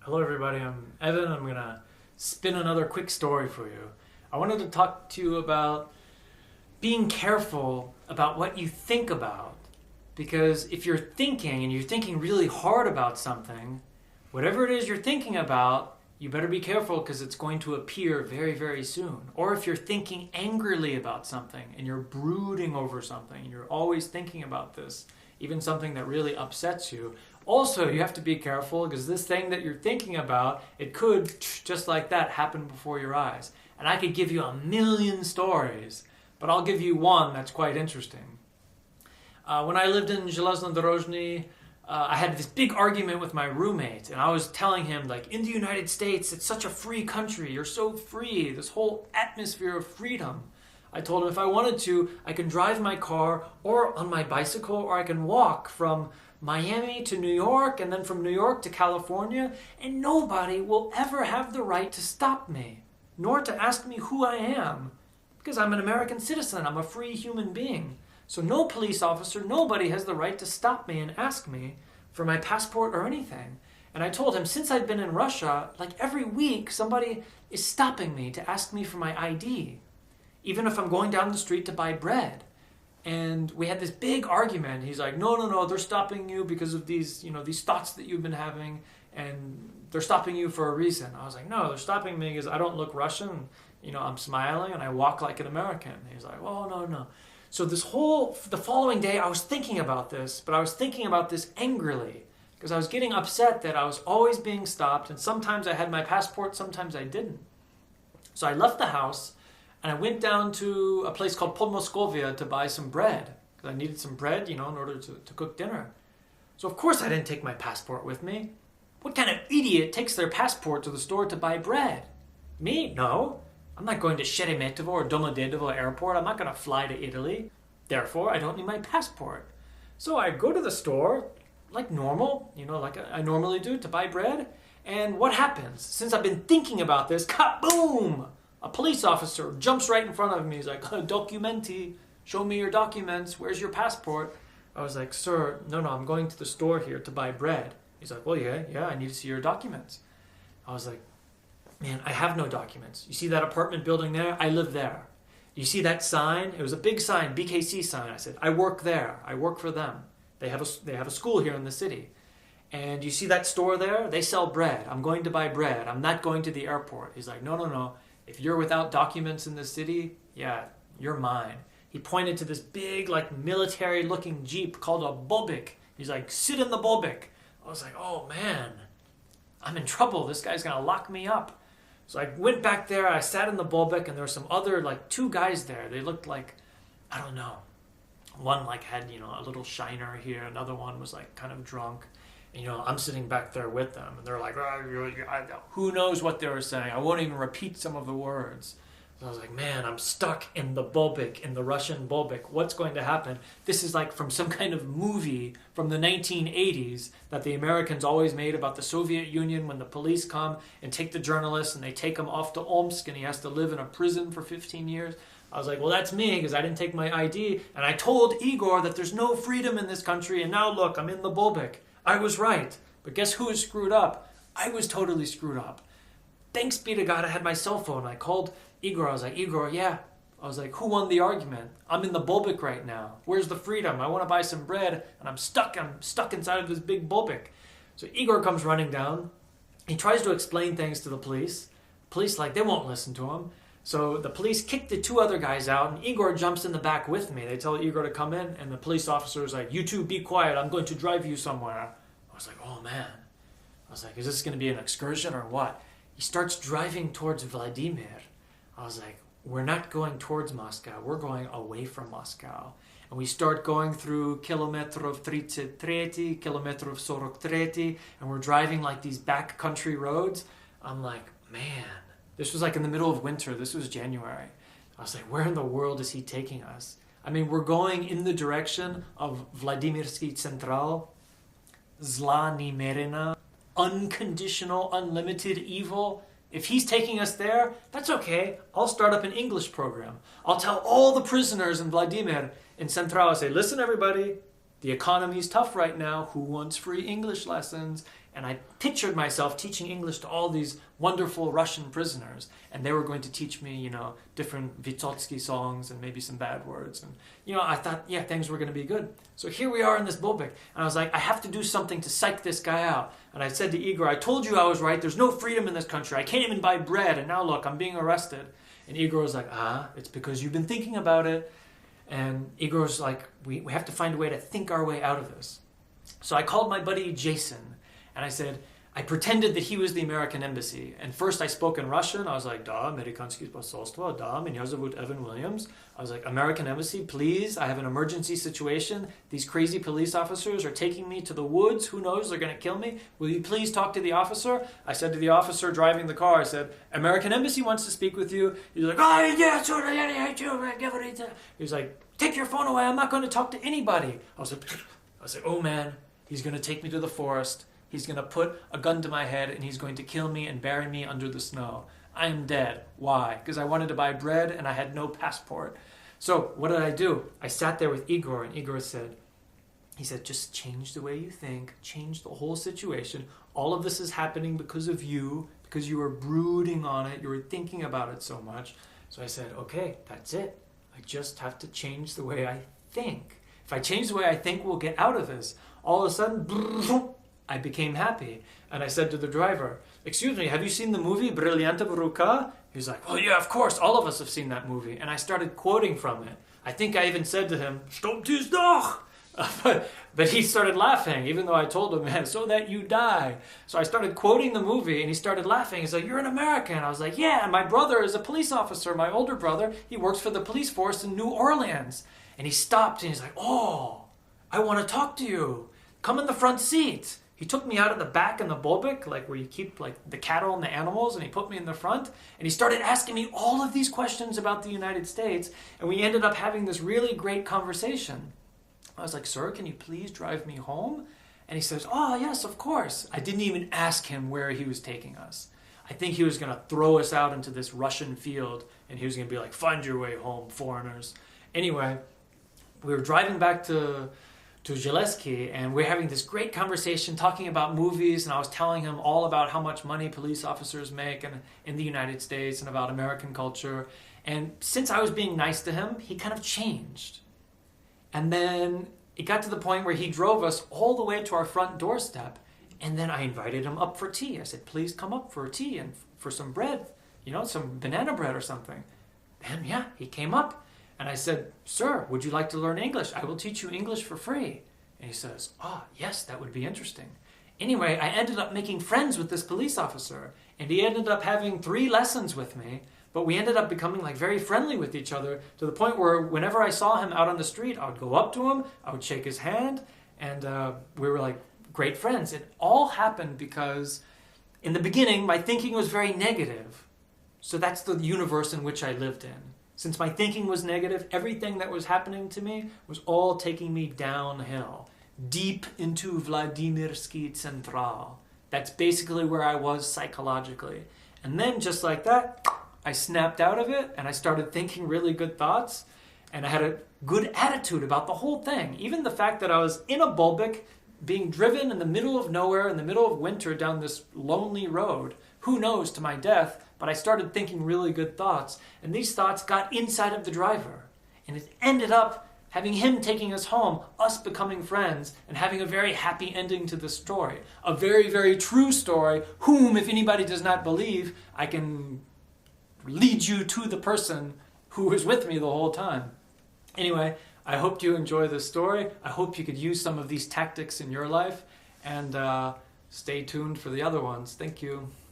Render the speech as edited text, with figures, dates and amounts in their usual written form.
Hello, everybody. I'm Evan. I'm going to spin another quick story for you. I wanted to talk to you about being careful about what you think about. Because if you're thinking and you're thinking really hard about something, whatever it is you're thinking about, you better be careful because it's going to appear very, very soon. Or if you're thinking angrily about something and you're brooding over something, and you're always thinking about this, even something that really upsets you. Also, you have to be careful because this thing that you're thinking about, it could, just like that, happen before your eyes. And I could give you a million stories, but I'll give you one that's quite interesting. When I lived in Железнодорожный, I had this big argument with my roommate, and I was telling him, like, in the United States, it's such a free country. You're so free, this whole atmosphere of freedom. I told him if I wanted to, I can drive my car or on my bicycle, or I can walk from Miami to New York and then from New York to California, and nobody will ever have the right to stop me, nor to ask me who I am, because I'm an American citizen. I'm a free human being. So no police officer, nobody has the right to stop me and ask me for my passport or anything. And I told him, since I've been in Russia, like every week, somebody is stopping me to ask me for my ID, even if I'm going down the street to buy bread. And we had this big argument. He's like, no, they're stopping you because of these thoughts that you've been having, and they're stopping you for a reason. I was like, no, they're stopping me because I don't look Russian. I'm smiling and I walk like an American. He's like, oh, no. So the following day, I was thinking about this, but I was thinking about this angrily because I was getting upset that I was always being stopped, and sometimes I had my passport, sometimes I didn't. So I left the house, and I went down to a place called Podmoskovia to buy some bread, because I needed some bread, in order to cook dinner. So of course I didn't take my passport with me. What kind of idiot takes their passport to the store to buy bread? Me? No. I'm not going to Sheremetyevo or Domodedovo airport. I'm not going to fly to Italy. Therefore, I don't need my passport. So I go to the store, like normal, like I normally do, to buy bread. And what happens? Since I've been thinking about this, kaboom! A police officer jumps right in front of me. He's like, documenti, show me your documents. Where's your passport? I was like, sir, no, I'm going to the store here to buy bread. He's like, well, yeah, I need to see your documents. I was like, man, I have no documents. You see that apartment building there? I live there. You see that sign? It was a big sign, BKC sign. I said, I work there. I work for them. They have a school here in the city. And you see that store there? They sell bread. I'm going to buy bread. I'm not going to the airport. He's like, no. If you're without documents in the city, yeah, you're mine. He pointed to this big, military-looking Jeep called a Bobik. He's like, sit in the Bobik. I was like, oh, man, I'm in trouble. This guy's going to lock me up. So I went back there. I sat in the Bobik, and there were some other, two guys there. They looked like, I don't know. One, had, a little shiner here. Another one was, kind of drunk. And, I'm sitting back there with them, and they're like, who knows what they were saying? I won't even repeat some of the words. So I was like, man, I'm stuck in the Bobik, in the Russian Bobik. What's going to happen? This is from some kind of movie from the 1980s that the Americans always made about the Soviet Union, when the police come and take the journalist and they take him off to Omsk and he has to live in a prison for 15 years. I was like, well, that's me because I didn't take my ID. And I told Igor that there's no freedom in this country. And now look, I'm in the Bobik. I was right. But guess who is screwed up? I was totally screwed up. Thanks be to God, I had my cell phone. I called Igor. I was like, Igor, yeah. I was like, who won the argument? I'm in the Bobik right now. Where's the freedom? I want to buy some bread, and I'm stuck. I'm stuck inside of this big Bobik. So Igor comes running down. He tries to explain things to the police. Police, they won't listen to him. So the police kick the two other guys out, and Igor jumps in the back with me. They tell Igor to come in, and the police officer is like, you two be quiet. I'm going to drive you somewhere. I was like, oh, man. I was like, is this going to be an excursion or what? He starts driving towards Vladimir. I was like, we're not going towards Moscow. We're going away from Moscow. And we start going through kilometrov 33, kilometrov 43, and we're driving these backcountry roads. I'm like, man, this was in the middle of winter. This was January. I was like, where in the world is he taking us? I mean, we're going in the direction of Vladimirsky Central, Zla Nimerina, unconditional, unlimited evil. If he's taking us there, that's okay. I'll start up an English program. I'll tell all the prisoners in Vladimir in Central, I say, listen, everybody, the economy's tough right now. Who wants free English lessons? And I pictured myself teaching English to all these wonderful Russian prisoners. And they were going to teach me, different Vysotsky songs and maybe some bad words. And, I thought, yeah, things were going to be good. So here we are in this Bobik. And I was like, I have to do something to psych this guy out. And I said to Igor, I told you I was right. There's no freedom in this country. I can't even buy bread. And now look, I'm being arrested. And Igor was like, it's because you've been thinking about it. And Igor was like, we have to find a way to think our way out of this. So I called my buddy Jason. And I said, I pretended that he was the American embassy. And first I spoke in Russian. I was like, da, Amerikanskie posolstvo, da, меня zовут Evan Williams. I was like, American embassy, please, I have an emergency situation. These crazy police officers are taking me to the woods. Who knows, they're going to kill me. Will you please talk to the officer? I said to the officer driving the car, I said, American embassy wants to speak with you. He's like, oh, yeah, sure, yeah. He was like, take your phone away. I'm not going to talk to anybody. I was like, oh man, he's going to take me to the forest. He's going to put a gun to my head and he's going to kill me and bury me under the snow. I am dead. Why? Because I wanted to buy bread and I had no passport. So what did I do? I sat there with Igor and Igor said, just change the way you think, change the whole situation. All of this is happening because of you, because you were brooding on it, you were thinking about it so much. So I said, okay, that's it. I just have to change the way I think. If I change the way I think, we'll get out of this. All of a sudden, I became happy. And I said to the driver, excuse me, have you seen the movie Brillianta Ruka? He was like, oh yeah, of course, all of us have seen that movie. And I started quoting from it. I think I even said to him, Stop dies doch! But he started laughing, even though I told him, man, so that you die. So I started quoting the movie, and he started laughing. He's like, you're an American. I was like, yeah, and my brother is a police officer. My older brother, he works for the police force in New Orleans. And he stopped, and he's like, oh, I want to talk to you. Come in the front seat. He took me out at the back in the Bobik, like where you keep like the cattle and the animals, and he put me in the front, and he started asking me all of these questions about the United States, and we ended up having this really great conversation. I was like, sir, can you please drive me home? And he says, oh, yes, of course. I didn't even ask him where he was taking us. I think he was going to throw us out into this Russian field, and he was going to be like, find your way home, foreigners. Anyway, we were driving back to Zaleski, and we're having this great conversation talking about movies, and I was telling him all about how much money police officers make in the United States and about American culture. And since I was being nice to him, he kind of changed. And then it got to the point where he drove us all the way to our front doorstep, and then I invited him up for tea. I said, please come up for tea and for some bread, some banana bread or something. And yeah, he came up. And I said, sir, would you like to learn English? I will teach you English for free. And he says, yes, that would be interesting. Anyway, I ended up making friends with this police officer. And he ended up having 3 lessons with me. But we ended up becoming like very friendly with each other to the point where whenever I saw him out on the street, I would go up to him, I would shake his hand, and we were like great friends. It all happened because in the beginning, my thinking was very negative. So that's the universe in which I lived in. Since my thinking was negative, everything that was happening to me was all taking me downhill, deep into Vladimirsky Central. That's basically where I was psychologically. And then just like that, I snapped out of it and I started thinking really good thoughts, and I had a good attitude about the whole thing. Even the fact that I was in a Bobik being driven in the middle of nowhere, in the middle of winter down this lonely road, who knows, to my death, but I started thinking really good thoughts, and these thoughts got inside of the driver. And it ended up having him taking us home, us becoming friends, and having a very happy ending to the story. A very, very true story, whom, if anybody does not believe, I can lead you to the person who was with me the whole time. Anyway, I hope you enjoy this story. I hope you could use some of these tactics in your life, and stay tuned for the other ones. Thank you.